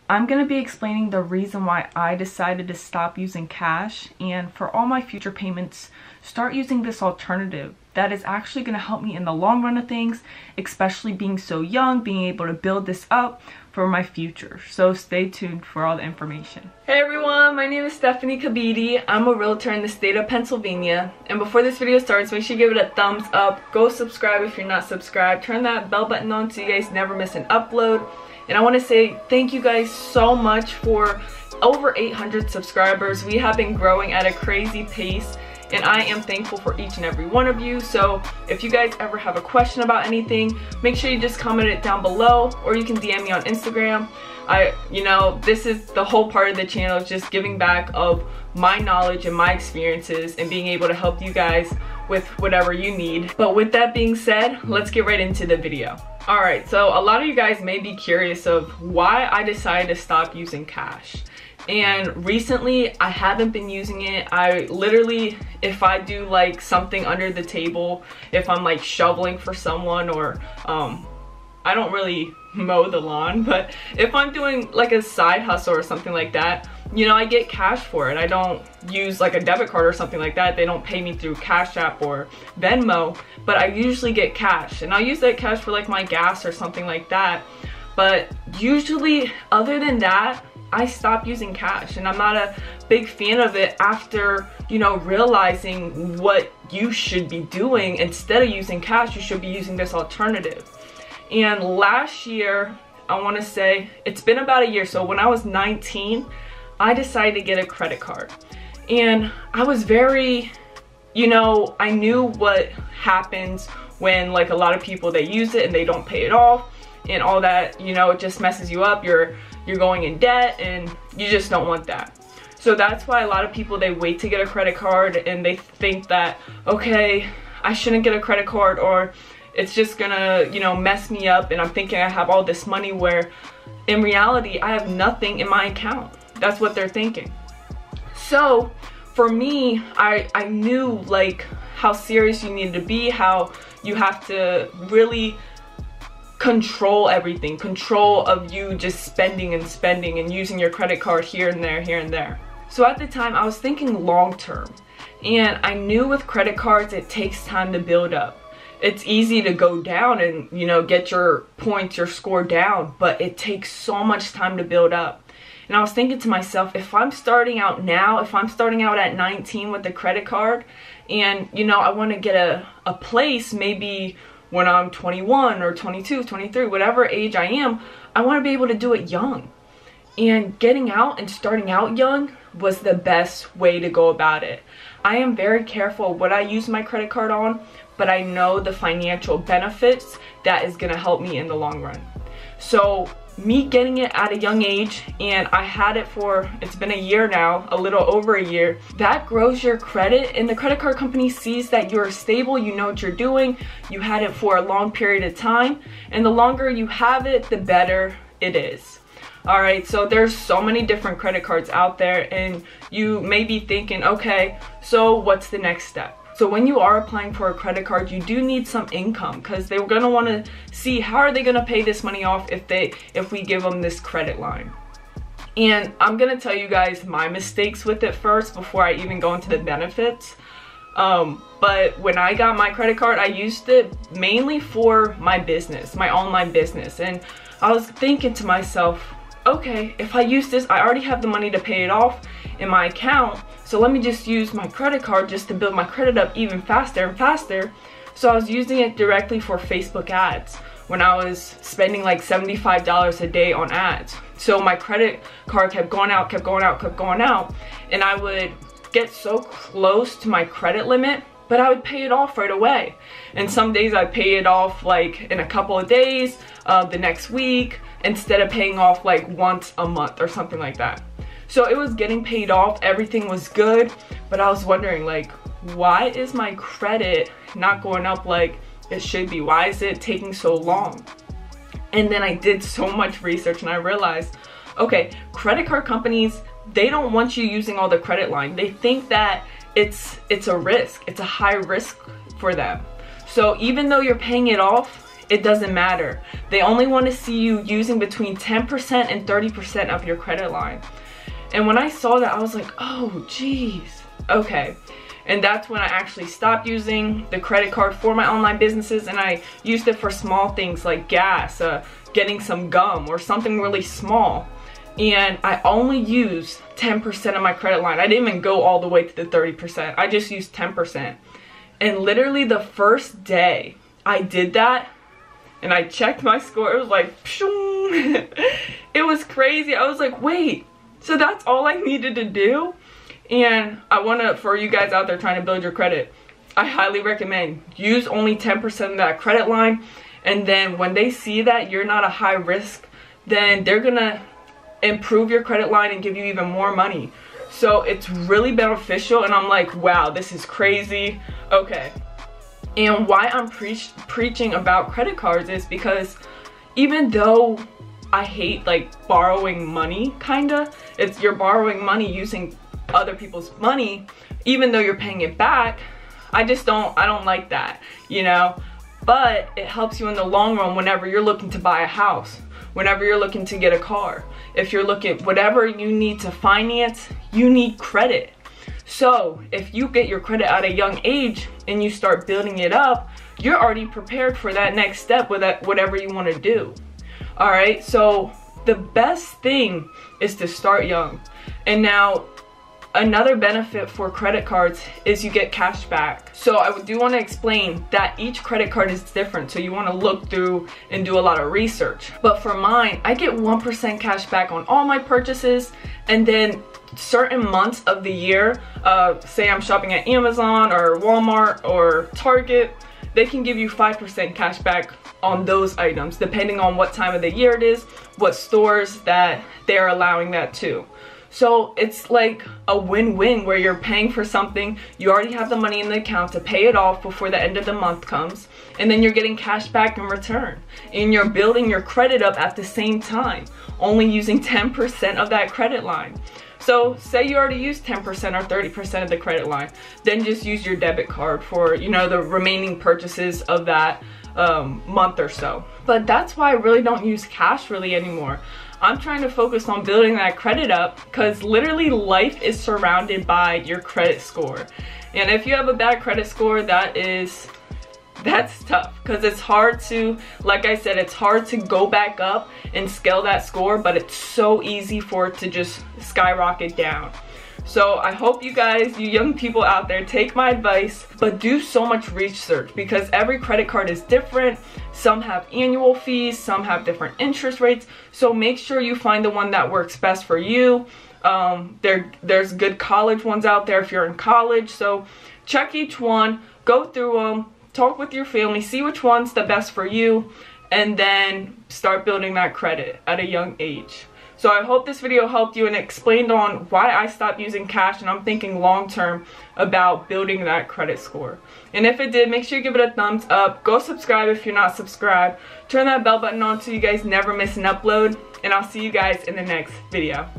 I'm going to be explaining the reason why I decided to stop using cash, and for all my future payments, start using this alternative that is actually going to help me in the long run of things, especially being so young, being able to build this up for my future. So stay tuned for all the information. Hey everyone, my name is Stefanie Kebede. I'm a realtor in the state of Pennsylvania, and before this video starts, make sure you give it a thumbs up, go subscribe if you're not subscribed, turn that bell button on so you guys never miss an upload. And I want to say thank you guys so much for over 800 subscribers. We have been growing at a crazy pace, and I am thankful for each and every one of you. So if you guys ever have a question about anything, make sure you just comment it down below, or you can DM me on Instagram. This is the whole part of the channel, is just giving back of my knowledge and my experiences and being able to help you guys with whatever you need. But with that being said, let's get right into the video. Alright, so a lot of you guys may be curious of why I decided to stop using cash. And recently, I haven't been using it. I literally, if I do like something under the table, if I'm like shoveling for someone, or I don't really mow the lawn, but if I'm doing like a side hustle or something like that, I get cash for it. I don't use like a debit card or something like that. They don't pay me through Cash App or Venmo, but I usually get cash, and I'll use that cash for like my gas or something like that. But usually, other than that, I stopped using cash, and I'm not a big fan of it after, realizing what you should be doing. Instead of using cash, you should be using this alternative. And last year, I want to say, it's been about a year, so when I was 19, I decided to get a credit card. And I was very, I knew what happens when like a lot of people, they use it and they don't pay it off and all that, it just messes you up. You're going in debt, and you just don't want that. So that's why a lot of people, they wait to get a credit card, and they think that, okay, I shouldn't get a credit card, or it's just gonna, mess me up, and I'm thinking I have all this money, where in reality, I have nothing in my account. That's what they're thinking. So for me, I knew like how serious you needed to be, how you have to really control everything, control of you just spending and using your credit card here and there. So at the time, I was thinking long term, and I knew with credit cards, it takes time to build up. It's easy to go down and, get your points, your score down, but it takes so much time to build up. And I was thinking to myself, if I'm starting out now, if I'm starting out at 19 with a credit card, and, I want to get a place maybe when I'm 21 or 22, 23, whatever age I am, I want to be able to do it young. And getting out and starting out young was the best way to go about it. I am very careful what I use my credit card on, but I know the financial benefits that is going to help me in the long run. So me getting it at a young age, and I had it for, it's been a year now, a little over a year, that grows your credit, and the credit card company sees that you're stable, you know what you're doing, you had it for a long period of time, and the longer you have it, the better it is. Alright, so there's so many different credit cards out there, and you may be thinking, okay, so what's the next step? So when you are applying for a credit card, you do need some income, because they're going to want to see how are they going to pay this money off if we give them this credit line. And I'm going to tell you guys my mistakes with it first before I even go into the benefits. But when I got my credit card, I used it mainly for my business, my online business. And I was thinking to myself, okay, if I use this, I already have the money to pay it off in my account, so let me just use my credit card just to build my credit up even faster and faster. So I was using it directly for Facebook ads when I was spending like $75 a day on ads. So my credit card kept going out, and I would get so close to my credit limit, but I would pay it off right away. And some days I'd pay it off like in a couple of days, the next week, instead of paying off like once a month or something like that. So it was getting paid off, everything was good, but I was wondering, like, why is my credit not going up like it should be? Why is it taking so long? And then I did so much research, and I realized, okay, credit card companies, they don't want you using all the credit line. They think that it's a risk. It's a high risk for them. So even though you're paying it off, it doesn't matter. They only want to see you using between 10% and 30% of your credit line. And when I saw that, I was like, oh geez, okay. And that's when I actually stopped using the credit card for my online businesses, and I used it for small things like gas, getting some gum, or something really small. And I only used 10% of my credit line. I didn't even go all the way to the 30%. I just used 10%. And literally the first day I did that, and I checked my score, it was like, it was crazy. I was like, wait, so that's all I needed to do? And I want to, for you guys out there trying to build your credit, I highly recommend use only 10% of that credit line. And then when they see that you're not a high risk, then they're gonna improve your credit line and give you even more money. So it's really beneficial, and I'm like, wow, this is crazy. Okay. And why I'm preaching about credit cards is because even though I hate like borrowing money, kinda, you're borrowing money using other people's money, even though you're paying it back, I don't like that, you know. But it helps you in the long run whenever you're looking to buy a house, whenever you're looking to get a car. If you're looking, whatever you need to finance, you need credit. So if you get your credit at a young age and you start building it up, you're already prepared for that next step with that, whatever you want to do. All right, so the best thing is to start young. And now another benefit for credit cards is you get cash back. So I do want to explain that each credit card is different, so you want to look through and do a lot of research. But for mine, I get 1% cash back on all my purchases, and then certain months of the year, say I'm shopping at Amazon or Walmart or Target, they can give you 5% cash back on those items, depending on what time of the year it is, what stores that they're allowing that to. So it's like a win-win where you're paying for something, you already have the money in the account to pay it off before the end of the month comes, and then you're getting cash back in return. And you're building your credit up at the same time, only using 10% of that credit line. So say you already used 10% or 30% of the credit line, then just use your debit card for, you know, the remaining purchases of that month or so. But that's why I really don't use cash really anymore. I'm trying to focus on building that credit up, because literally life is surrounded by your credit score. And if you have a bad credit score, that's tough, because it's hard to, like I said, it's hard to go back up and scale that score, but it's so easy for it to just skyrocket down. So I hope you guys, you young people out there, take my advice, but do so much research, because every credit card is different. Some have annual fees, some have different interest rates. So make sure you find the one that works best for you. There's good college ones out there if you're in college. So check each one, go through them, talk with your family, see which one's the best for you, and then start building that credit at a young age. So I hope this video helped you and explained on why I stopped using cash, and I'm thinking long term about building that credit score. And if it did, make sure you give it a thumbs up. Go subscribe if you're not subscribed. Turn that bell button on so you guys never miss an upload. And I'll see you guys in the next video.